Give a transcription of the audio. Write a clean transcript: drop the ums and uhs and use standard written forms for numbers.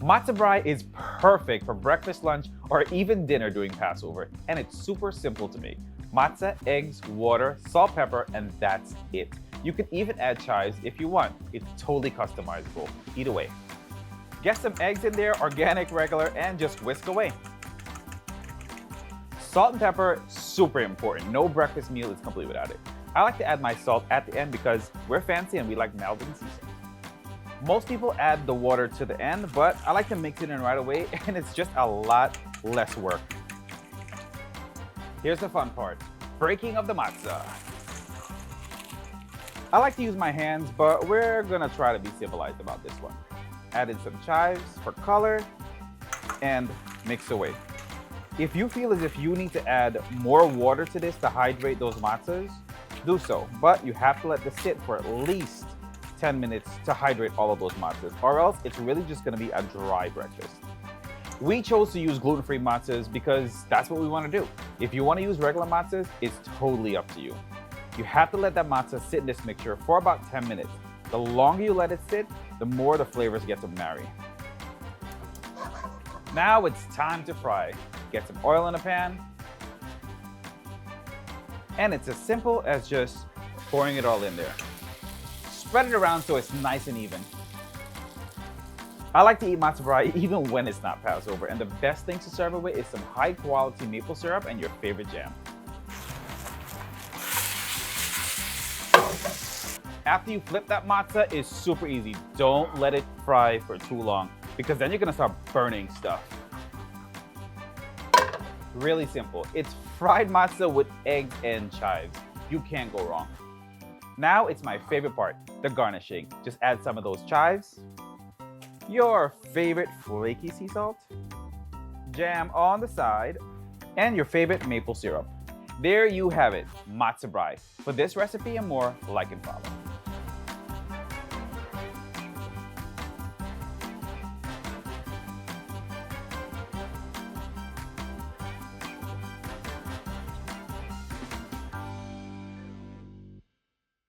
Matzo Brei is perfect for breakfast, lunch, or even dinner during Passover, and it's super simple to make. Matzah, eggs, water, salt, pepper, and that's it. You can even add chives if you want. It's totally customizable. Eat away. Get some eggs in there, organic, regular, and just whisk away. Salt and pepper, super important. No breakfast meal is complete without it. I like to add my salt at the end because we're fancy and we like mild and seasoned. Most people add the water to the end, but I like to mix it in right away, and it's just a lot less work. Here's the fun part, breaking of the matzah. I like to use my hands, but we're gonna try to be civilized about this one. Add in some chives for color and mix away. If you feel as if you need to add more water to this to hydrate those matzahs, do so, but you have to let this sit for at least 10 minutes to hydrate all of those matzahs, or else it's really just gonna be a dry breakfast. We chose to use gluten-free matzahs because that's what we want to do. If you want to use regular matzahs, it's totally up to you. You have to let that matzah sit in this mixture for about 10 minutes. The longer you let it sit, the more the flavors get to marry. Now it's time to fry. Get some oil in a pan. And it's as simple as just pouring it all in there. Spread it around so it's nice and even. I like to eat matzo brei even when it's not Passover, and the best thing to serve it with is some high quality maple syrup and your favorite jam. After you flip that matzah, it's super easy. Don't let it fry for too long because then you're gonna start burning stuff. Really simple. It's fried matzah with eggs and chives. You can't go wrong. Now it's my favorite part, the garnishing. Just add some of those chives, your favorite flaky sea salt, jam on the side, and your favorite maple syrup. There you have it, Matzo Brei. For this recipe and more, like and follow.